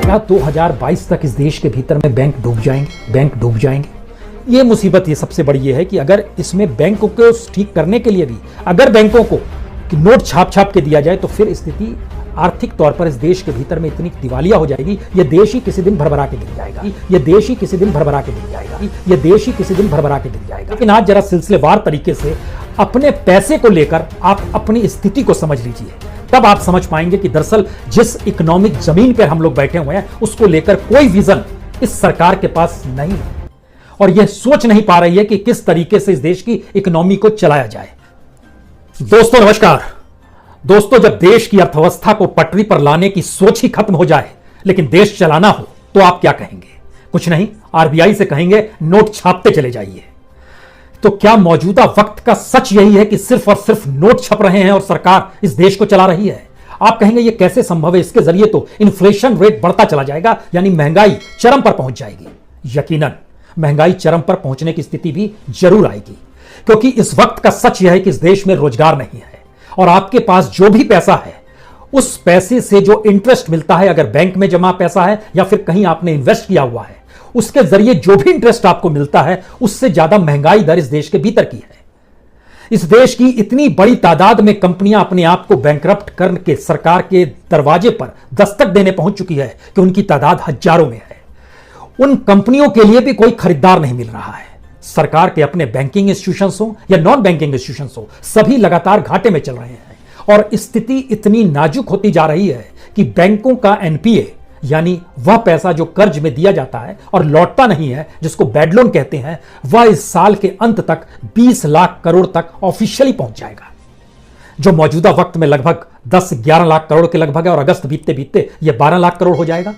क्या 2022 तक इस देश के भीतर में बैंक डूब जाएंगे। ये मुसीबत ये सबसे बड़ी ये है कि अगर इसमें बैंकों को ठीक करने के लिए भी अगर बैंकों को कि नोट छाप के दिया जाए तो फिर स्थिति आर्थिक तौर पर इस देश के भीतर में इतनी दिवालिया हो जाएगी, ये देश ही किसी दिन भरभरा के गिर जाएगा, ये देश ही किसी दिन भरभरा के गिर जाएगा, ये देश ही किसी दिन भरभरा के गिर जाएगा। लेकिन आज जरा सिलसिलेवार तरीके से अपने पैसे को लेकर आप अपनी स्थिति को समझ लीजिए, तब आप समझ पाएंगे कि दरअसल जिस इकोनॉमिक जमीन पर हम लोग बैठे हुए हैं उसको लेकर कोई विजन इस सरकार के पास नहीं है और यह सोच नहीं पा रही है कि किस तरीके से इस देश की इकोनॉमी को चलाया जाए। दोस्तों नमस्कार। दोस्तों, जब देश की अर्थव्यवस्था को पटरी पर लाने की सोच ही खत्म हो जाए लेकिन देश चलाना हो तो आप क्या कहेंगे? कुछ नहीं, आरबीआई से कहेंगे नोट छापते चले जाइए। तो क्या मौजूदा वक्त का सच यही है कि सिर्फ और सिर्फ नोट छप रहे हैं और सरकार इस देश को चला रही है? आप कहेंगे यह कैसे संभव है, इसके जरिए तो इन्फ्लेशन रेट बढ़ता चला जाएगा, यानी महंगाई चरम पर पहुंच जाएगी। यकीनन महंगाई चरम पर पहुंचने की स्थिति भी जरूर आएगी, क्योंकि इस वक्त का सच यह है कि इस देश में रोजगार नहीं है और आपके पास जो भी पैसा है उस पैसे से जो इंटरेस्ट मिलता है, अगर बैंक में जमा पैसा है या फिर कहीं आपने इन्वेस्ट किया हुआ है, उसके जरिए जो भी इंटरेस्ट आपको मिलता है उससे ज्यादा महंगाई दर इस देश के भीतर की है। इस देश की इतनी बड़ी तादाद में कंपनियां अपने आप को बैंकरप्ट करके सरकार के दरवाजे पर दस्तक देने पहुंच चुकी है कि उनकी तादाद हजारों में है। उन कंपनियों के लिए भी कोई खरीदार नहीं मिल रहा है। सरकार के अपने बैंकिंग इंस्टीट्यूशंस हो या नॉन बैंकिंग इंस्टीट्यूशंस हो, सभी लगातार घाटे में चल रहे हैं और स्थिति इतनी नाजुक होती जा रही है कि बैंकों का एनपीए यानी वह पैसा जो कर्ज में दिया जाता है और लौटता नहीं है, जिसको बैड लोन कहते हैं, वह इस साल के अंत तक 20 लाख करोड़ तक ऑफिशियली पहुंच जाएगा, जो मौजूदा वक्त में लगभग 10-11 लाख करोड़ के लगभग है और अगस्त बीतते बीतते यह 12 लाख करोड़ हो जाएगा।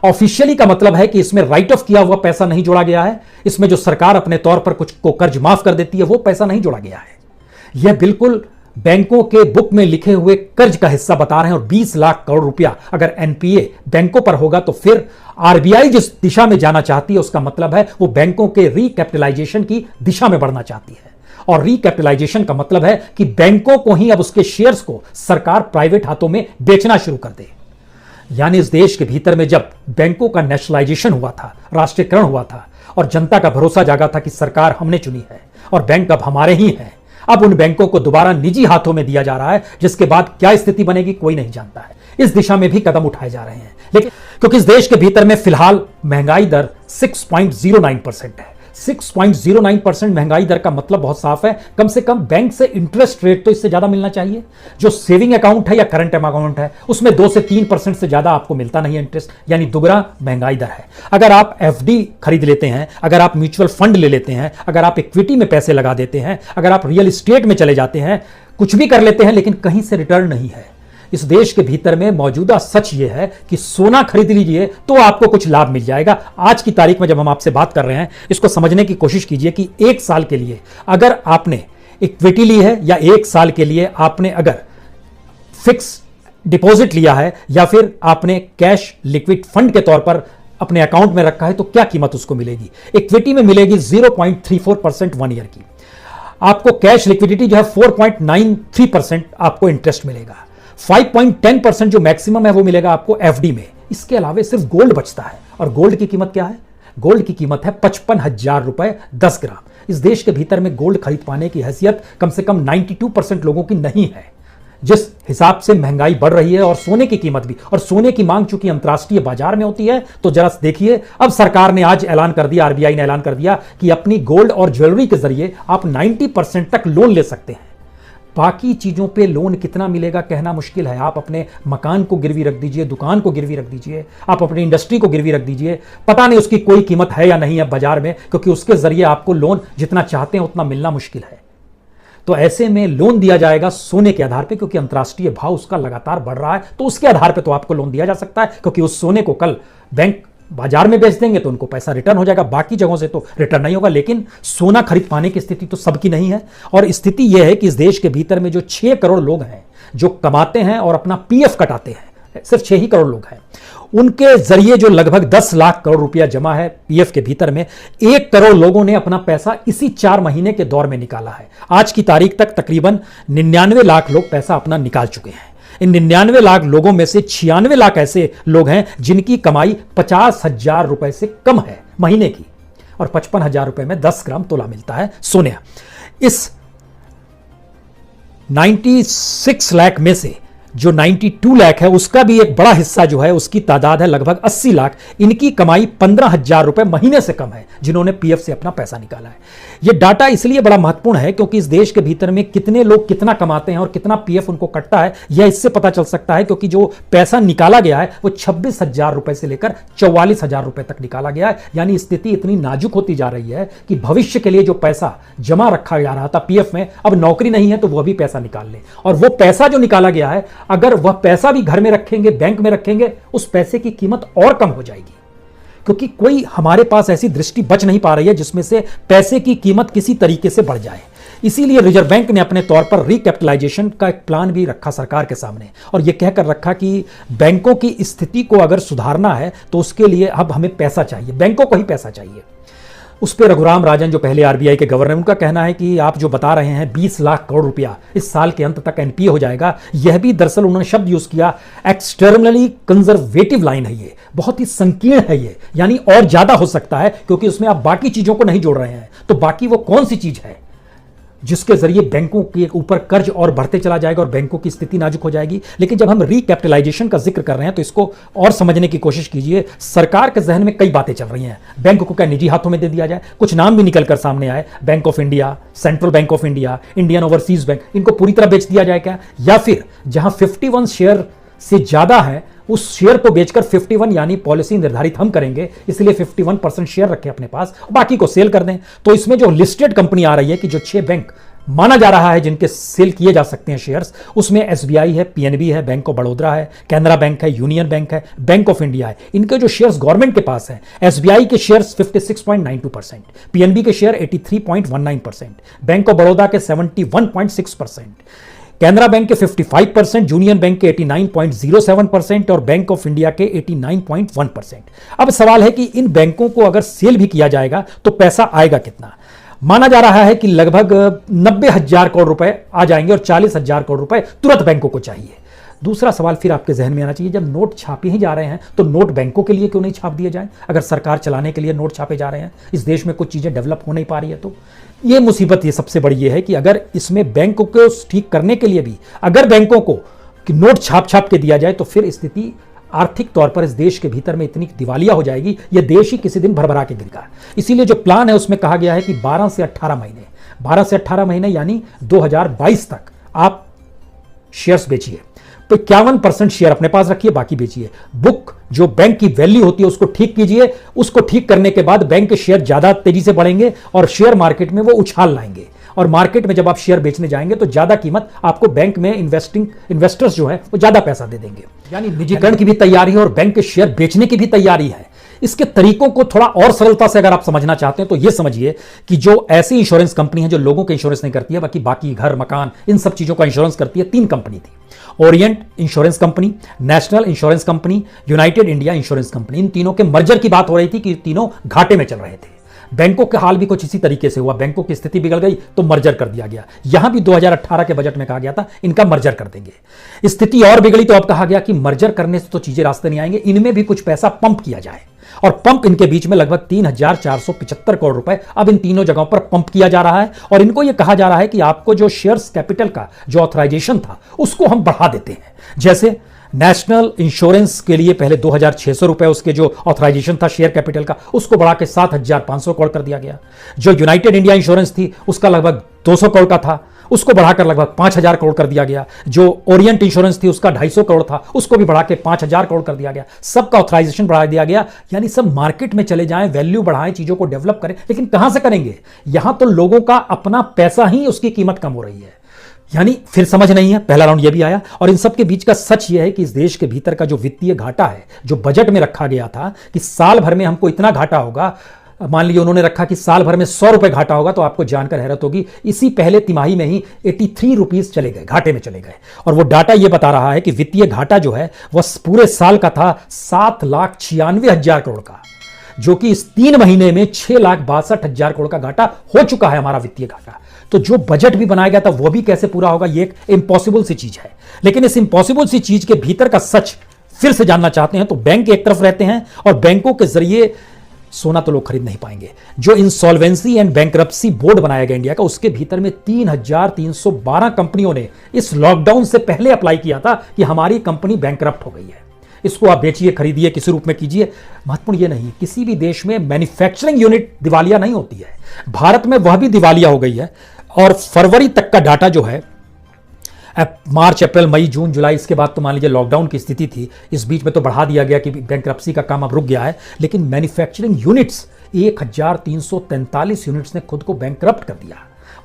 ऑफिशियली का मतलब है कि इसमें राइट ऑफ किया हुआ पैसा नहीं जोड़ा गया है, इसमें जो सरकार अपने तौर पर कुछ को कर्ज माफ कर देती है वो पैसा नहीं जोड़ा गया है। यह बिल्कुल बैंकों के बुक में लिखे हुए कर्ज का हिस्सा बता रहे हैं और 20 लाख करोड़ रुपया अगर एनपीए बैंकों पर होगा तो फिर आरबीआई जिस दिशा में जाना चाहती है उसका मतलब है वो बैंकों के रिकैपिटलाइजेशन की दिशा में बढ़ना चाहती है। और रिकैपिटलाइजेशन का मतलब है कि बैंकों को ही अब उसके शेयर्स को सरकार प्राइवेट हाथों में बेचना शुरू कर दे। यानी इस देश के भीतर में जब बैंकों का नेशनलाइजेशन हुआ था, राष्ट्रीयकरण हुआ था और जनता का भरोसा जागा था कि सरकार हमने चुनी है और बैंक अब हमारे ही हैं, अब उन बैंकों को दोबारा निजी हाथों में दिया जा रहा है, जिसके बाद क्या स्थिति बनेगी कोई नहीं जानता है। इस दिशा में भी कदम उठाए जा रहे हैं, लेकिन क्योंकि इस देश के भीतर में फिलहाल महंगाई दर 6.09% है। 6.09% महंगाई दर का मतलब बहुत साफ है, कम से कम बैंक से इंटरेस्ट रेट तो इससे ज्यादा मिलना चाहिए। जो सेविंग अकाउंट है या करंट अकाउंट है उसमें 2 से 3% से ज्यादा आपको मिलता नहीं है इंटरेस्ट, यानी दुगना महंगाई दर है। अगर आप एफडी खरीद लेते हैं, अगर आप म्यूचुअल फंड ले लेते हैं, अगर आप इक्विटी में पैसे लगा देते हैं, अगर आप रियल एस्टेट में चले जाते हैं, कुछ भी कर लेते हैं लेकिन कहीं से रिटर्न नहीं है। इस देश के भीतर में मौजूदा सच यह है कि सोना खरीद लीजिए तो आपको कुछ लाभ मिल जाएगा। आज की तारीख में जब हम आपसे बात कर रहे हैं, इसको समझने की कोशिश कीजिए कि 1 साल के लिए अगर आपने इक्विटी ली है या 1 साल के लिए आपने अगर फिक्स डिपॉजिट लिया है या फिर आपने कैश लिक्विड फंड के तौर पर अपने अकाउंट में रखा है तो क्या कीमत उसको मिलेगी? इक्विटी में मिलेगी 0.34% 1 ईयर की। आपको कैश लिक्विडिटी जो है 4.93% आपको इंटरेस्ट मिलेगा। 5.10% जो मैक्सिमम है वो मिलेगा आपको एफडी में। इसके अलावा सिर्फ गोल्ड बचता है और गोल्ड की कीमत क्या है? गोल्ड की कीमत है 55,000 रुपए 10 ग्राम। इस देश के भीतर में गोल्ड खरीद पाने की हैसियत कम से कम 92% लोगों की नहीं है। जिस हिसाब से महंगाई बढ़ रही है और सोने की कीमत भी, और सोने की मांग चूंकि अंतरराष्ट्रीय बाजार में होती है, तो जरा देखिए अब सरकार ने आज ऐलान कर दिया, आरबीआई ने ऐलान कर दिया कि अपनी गोल्ड और ज्वेलरी के जरिए आप 90% तक लोन ले सकते हैं। बाकी चीजों पे लोन कितना मिलेगा कहना मुश्किल है। आप अपने मकान को गिरवी रख दीजिए, दुकान को गिरवी रख दीजिए, आप अपनी इंडस्ट्री को गिरवी रख दीजिए, पता नहीं उसकी कोई कीमत है या नहीं है बाजार में, क्योंकि उसके जरिए आपको लोन जितना चाहते हैं उतना मिलना मुश्किल है। तो ऐसे में लोन दिया जाएगा सोने के आधार पे, क्योंकि अंतरराष्ट्रीय भाव उसका लगातार बढ़ रहा है, तो उसके आधार पे तो आपको लोन दिया जा सकता है, क्योंकि उस सोने को कल बैंक बाजार में बेच देंगे तो उनको पैसा रिटर्न हो जाएगा, बाकी जगहों से तो रिटर्न नहीं होगा। लेकिन सोना खरीद पाने की स्थिति तो सबकी नहीं है और स्थिति यह है कि इस देश के भीतर में जो 6 करोड़ लोग हैं जो कमाते हैं और अपना पीएफ कटाते हैं, सिर्फ 6 ही करोड़ लोग हैं, उनके जरिए जो लगभग 10 लाख करोड़ रुपया जमा है पीएफ के भीतर में, 1 करोड़ लोगों ने अपना पैसा इसी 4 महीने के दौर में निकाला है। आज की तारीख तक तकरीबन 99 लाख लोग पैसा अपना निकाल चुके हैं। इन 99 लाख लोगों में से 96 लाख ऐसे लोग हैं जिनकी कमाई 50,000 रुपए से कम है महीने की, और 55,000 रुपए में 10 ग्राम तोला मिलता है सोने। इस 96 लाख में से जो 92 लाख है उसका भी एक बड़ा हिस्सा जो है, उसकी तादाद है लगभग 80 लाख, इनकी कमाई 15,000 रुपए महीने से कम है, जिन्होंने पीएफ से अपना पैसा निकाला है। यह डाटा इसलिए बड़ा महत्वपूर्ण है क्योंकि इस देश के भीतर में कितने लोग कितना कमाते हैं और कितना पीएफ उनको कटता है, यह इससे पता चल सकता है क्योंकि जो पैसा निकाला गया है वो 26,000 रुपए से लेकर 44,000 रुपए तक निकाला गया है। यानी स्थिति इतनी नाजुक होती जा रही है कि भविष्य के लिए जो पैसा जमा रखा जा रहा था पीएफ में, अब नौकरी नहीं है तो वह भी पैसा निकाल ले, और वो पैसा जो निकाला गया है अगर वह पैसा भी घर में रखेंगे, बैंक में रखेंगे, उस पैसे की कीमत और कम हो जाएगी, क्योंकि कोई हमारे पास ऐसी दृष्टि बच नहीं पा रही है जिसमें से पैसे की कीमत किसी तरीके से बढ़ जाए। इसीलिए रिजर्व बैंक ने अपने तौर पर रिकैपिटलाइजेशन का एक प्लान भी रखा सरकार के सामने, और यह कहकर रखा कि बैंकों की स्थिति को अगर सुधारना है तो उसके लिए अब हमें पैसा चाहिए, बैंकों को ही पैसा चाहिए। उस पर रघुराम राजन जो पहले आरबीआई के गवर्नर, उनका कहना है कि आप जो बता रहे हैं 20 लाख करोड़ रुपया इस साल के अंत तक एनपीए हो जाएगा, यह भी दरअसल उन्होंने शब्द यूज किया एक्सटर्नली कंजर्वेटिव लाइन है, ये बहुत ही संकीर्ण है ये, यानी और ज्यादा हो सकता है क्योंकि उसमें आप बाकी चीजों को नहीं जोड़ रहे हैं। तो बाकी वो कौन सी चीज है जिसके जरिए बैंकों के ऊपर कर्ज और बढ़ते चला जाएगा और बैंकों की स्थिति नाजुक हो जाएगी। लेकिन जब हम रिकैपिटलाइजेशन का जिक्र कर रहे हैं तो इसको और समझने की कोशिश कीजिए। सरकार के जहन में कई बातें चल रही हैं, बैंक को क्या निजी हाथों में दे दिया जाए, कुछ नाम भी निकल कर सामने आए, bank of India, central bank of India, Indian overseas bank, इनको पूरी तरह बेच दिया जाए क्या, या फिर जहां 51 शेयर से ज्यादा है उस शेयर को बेचकर 51, यानी पॉलिसी निर्धारित हम करेंगे इसलिए 51% शेयर रखें अपने पास, बाकी को सेल कर दें। तो इसमें जो लिस्टेड कंपनी आ रही है कि जो 6 बैंक माना जा रहा है जिनके सेल किए जा सकते हैं शेयर्स, उसमें एसबीआई है, पीएनबी है, बैंक ऑफ बड़ौदा है, कैनरा बैंक है, यूनियन बैंक है, बैंक ऑफ इंडिया है। इनके जो शेयर्स गवर्नमेंट के पास हैं, एसबीआई के शेयर्स 56.92%, पीएनबी के शेयर 83.19%, बैंक ऑफ बड़ौदा के 71.6%, कैनरा बैंक के 55%, यूनियन बैंक के 89.07% और बैंक ऑफ इंडिया के 89.1%। अब सवाल है कि इन बैंकों को अगर सेल भी किया जाएगा तो पैसा आएगा कितना। माना जा रहा है कि लगभग 90,000 करोड़ रुपए आ जाएंगे और 40,000 करोड़ रुपए तुरंत बैंकों को चाहिए। दूसरा सवाल फिर आपके जहन में आना चाहिए, जब नोट छापे ही जा रहे हैं तो नोट बैंकों के लिए क्यों नहीं छाप दिए जाए? अगर सरकार चलाने के लिए नोट छापे जा रहे हैं, इस देश में कुछ चीजें डेवलप हो नहीं पा रही है, तो ये मुसीबत ये सबसे बड़ी ये है कि अगर इसमें बैंकों को ठीक करने के लिए भी अगर बैंकों को कि नोट छाप के दिया जाए तो फिर स्थिति आर्थिक तौर पर इस देश के भीतर में इतनी दिवालिया हो जाएगी, यह देश ही किसी दिन भरभरा के गिरेगा। इसीलिए जो प्लान है उसमें कहा गया है कि 12 से 18 महीने यानी 2022 तक आप शेयर्स बेचिए, तो 51% शेयर अपने पास रखिए, बाकी बेचिए। बुक जो बैंक की वैल्यू होती है उसको ठीक कीजिए, उसको ठीक करने के बाद बैंक के शेयर ज्यादा तेजी से बढ़ेंगे और शेयर मार्केट में वो उछाल लाएंगे, और मार्केट में जब आप शेयर बेचने जाएंगे तो ज्यादा कीमत आपको बैंक में इन्वेस्टर्स जो है वो ज्यादा पैसा दे देंगे। यानी निजीकरण की भी तैयारी है और बैंक के शेयर बेचने की भी तैयारी है। इसके तरीकों को थोड़ा और सरलता से अगर आप समझना चाहते हैं तो यह समझिए कि जो ऐसी इंश्योरेंस कंपनी है जो लोगों के इंश्योरेंस नहीं करती है, बाकी घर मकान इन सब चीजों का इंश्योरेंस करती है, 3 कंपनी थी, Orient Insurance company, National Insurance company, United India Insurance company. इन तीनों के मर्जर की बात हो रही थी कि तीनों घाटे में चल रहे थे। बैंकों के हाल भी कुछ इसी तरीके से हुआ, बैंकों की स्थिति बिगड़ गई तो मर्जर कर दिया गया। यहां भी 2018 के बजट में कहा गया था इनका मर्जर कर देंगे। स्थिति और बिगड़ी तो अब कहा गया कि मर्जर करने से तो चीजें रास्ते नहीं आएंगे, इनमें भी कुछ पैसा पंप किया जाए, और पंप इनके बीच में लगभग 3,475 करोड़ रुपए अब इन तीनों जगहों पर पंप किया जा रहा है। और इनको यह कहा जा रहा है कि आपको जो शेयर्स कैपिटल का जो ऑथराइजेशन था उसको हम बढ़ा देते हैं। जैसे नेशनल इंश्योरेंस के लिए पहले 2,600 रुपए उसके जो ऑथराइजेशन था शेयर कैपिटल का, उसको बढ़ा के 7,500 करोड़ कर दिया गया। जो यूनाइटेड इंडिया इंश्योरेंस थी उसका लगभग 200 करोड़ का था, उसको बढ़ाकर लगभग 5,000 करोड़ कर दिया गया। जो ओरिएंट इंश्योरेंस थी उसका 250 करोड़ था, उसको भी बढ़ा के 5,000 करोड़ कर दिया गया। सबका ऑथराइजेशन बढ़ा दिया गया। यानी सब मार्केट में चले जाएं, वैल्यू बढ़ाएं, चीजों को डेवलप करें, लेकिन कहां से करेंगे? यहां तो लोगों का अपना पैसा ही उसकी कीमत कम हो रही है। यानी फिर समझ नहीं है, पहला राउंड ये भी आया। और इन सब के बीच का सच ये है कि इस देश के भीतर का जो वित्तीय घाटा है, जो बजट में रखा गया था कि साल भर में हमको इतना घाटा होगा, मान लीजिए उन्होंने रखा कि साल भर में 100 रुपए घाटा होगा, तो आपको जानकर हैरत होगी इसी पहले तिमाही में ही 83 रुपीज चले गए, घाटे में चले गए। और वो डाटा ये बता रहा है कि वित्तीय घाटा जो है वह पूरे साल का था 7,96,000 करोड़ का। जो कि इस 3 महीने में 6,62,000 करोड़ का घाटा हो चुका है हमारा वित्तीय घाटा। तो जो बजट भी बनाया गया था वो भी कैसे पूरा होगा, ये एक इम्पॉसिबल सी चीज है। लेकिन इस इम्पॉसिबल सी चीज के भीतर का सच फिर से जानना चाहते हैं तो बैंक एक तरफ रहते हैं और बैंकों के जरिए सोना तो लोग खरीद नहीं पाएंगे। जो इंसॉल्वेंसी एंड बैंकरप्सी बोर्ड बनाया गया इंडिया का, उसके भीतर में 3,312 कंपनियों ने इस लॉकडाउन से पहले अप्लाई किया था कि हमारी कंपनी बैंकरप्ट हो गई है, इसको आप बेचिए, खरीदिए, किसी रूप में कीजिए। महत्वपूर्ण ये नहीं, किसी भी देश में मैन्युफैक्चरिंग यूनिट दिवालिया नहीं होती है। भारत में वह भी दिवालिया हो गई है और फरवरी तक का डाटा जो है, मार्च, अप्रैल, मई, जून, जुलाई, इसके बाद तो मान लीजिए लॉकडाउन की स्थिति थी, इस बीच में तो बढ़ा दिया गया कि बैंकरप्सी का काम अब रुक गया है, लेकिन मैन्युफैक्चरिंग यूनिट्स 1,343 यूनिट्स ने खुद को बैंकरप्ट कर दिया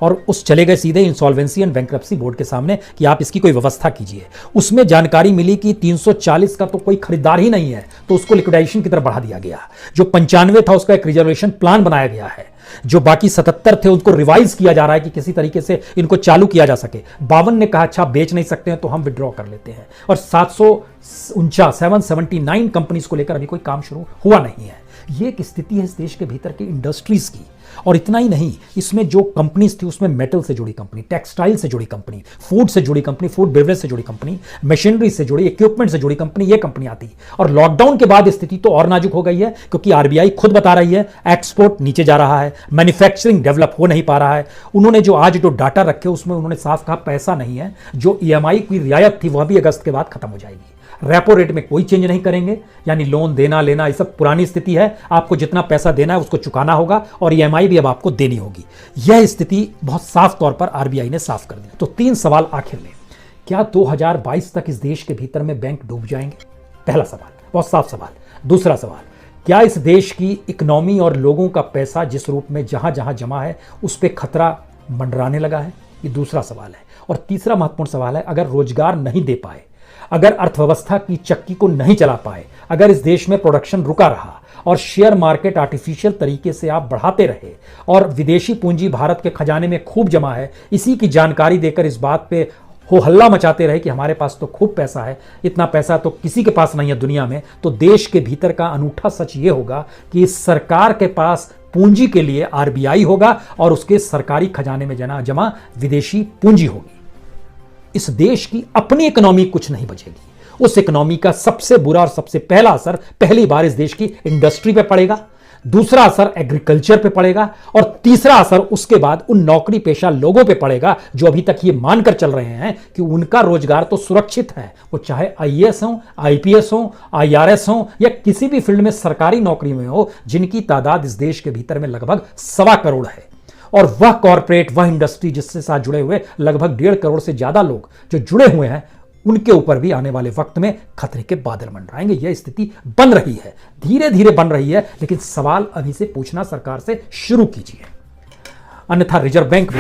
और उस चले गए सीधे इंसॉल्वेंसी एंड बैंकरप्सी बोर्ड के सामने कि आप इसकी कोई व्यवस्था कीजिए। उसमें जानकारी मिली कि 340 का तो कोई खरीदार ही नहीं है, तो उसको लिक्विडेशन की तरफ बढ़ा दिया गया। जो 95 था उसका एक रिजर्वेशन प्लान बनाया गया है। जो बाकी 77 थे उनको रिवाइज किया जा रहा है कि किसी तरीके से इनको चालू किया जा सके। 52 ने कहा अच्छा बेच नहीं सकते हैं तो हम विड्रॉ कर लेते हैं, और 779 कंपनीज को लेकर अभी कोई काम शुरू हुआ नहीं है। ये एक स्थिति है इस देश के भीतर की इंडस्ट्रीज की। और इतना ही नहीं, इसमें जो कंपनीज थी उसमें मेटल से जुड़ी कंपनी, टेक्सटाइल से जुड़ी कंपनी, फूड से जुड़ी कंपनी, फूड बेवरेज से जुड़ी कंपनी, मशीनरी से जुड़ी, इक्विपमेंट से जुड़ी कंपनी, ये कंपनी आती। और लॉकडाउन के बाद स्थिति तो और नाजुक हो गई है, क्योंकि आरबीआई खुद बता रही है एक्सपोर्ट नीचे जा रहा है, मैन्युफैक्चरिंग डेवलप हो नहीं पा रहा है। उन्होंने जो आज जो डाटा रखे उसमें उन्होंने साफ कहा पैसा नहीं है। जो ईएमआई की रियायत थी वह भी अगस्त के बाद खत्म हो जाएगी। रेपो रेट में कोई चेंज नहीं करेंगे, यानी लोन देना लेना ये सब पुरानी स्थिति है। आपको जितना पैसा देना है उसको चुकाना होगा और ईएमआई भी अब आपको देनी होगी। यह स्थिति बहुत साफ तौर पर आरबीआई ने साफ कर दी। तो 3 सवाल आखिर में, क्या 2022 तक इस देश के भीतर में बैंक डूब जाएंगे? पहला सवाल, बहुत साफ सवाल। दूसरा सवाल, क्या इस देश की इकोनॉमी और लोगों का पैसा जिस रूप में जहां जहां जमा है उस पर खतरा मंडराने लगा है? ये दूसरा सवाल है। और तीसरा महत्वपूर्ण सवाल है, अगर रोजगार नहीं दे पाए, अगर अर्थव्यवस्था की चक्की को नहीं चला पाए, अगर इस देश में प्रोडक्शन रुका रहा और शेयर मार्केट आर्टिफिशियल तरीके से आप बढ़ाते रहे और विदेशी पूंजी भारत के खजाने में खूब जमा है, इसी की जानकारी देकर इस बात पे हो हल्ला मचाते रहे कि हमारे पास तो खूब पैसा है, इतना पैसा तो किसी के पास नहीं है दुनिया में, तो देश के भीतर का अनूठा सच ये होगा कि इस सरकार के पास पूंजी के लिए आरबीआई होगा और उसके सरकारी खजाने में जमा विदेशी पूंजी होगी। इस देश की अपनी इकोनॉमी कुछ नहीं बचेगी। उस इकोनॉमी का सबसे बुरा और सबसे पहला असर पहली बार इस देश की इंडस्ट्री पे पड़ेगा, दूसरा असर एग्रीकल्चर पे पड़ेगा और तीसरा असर उसके बाद उन नौकरी पेशा लोगों पे पड़ेगा जो अभी तक ये मानकर चल रहे हैं कि उनका रोजगार तो सुरक्षित है। वो चाहे आईएएस हो, आईपीएस हो, आईआरएस हो या किसी भी फील्ड में सरकारी नौकरी में हो, जिनकी तादाद इस देश के भीतर में लगभग 1.25 करोड़ है। और वह कॉर्पोरेट, वह इंडस्ट्री जिससे साथ जुड़े हुए लगभग 1.5 करोड़ से ज्यादा लोग जो जुड़े हुए हैं, उनके ऊपर भी आने वाले वक्त में खतरे के बादल मंडराएंगे। यह स्थिति बन रही है, धीरे धीरे बन रही है, लेकिन सवाल अभी से पूछना सरकार से शुरू कीजिए, अन्यथा रिजर्व बैंक भी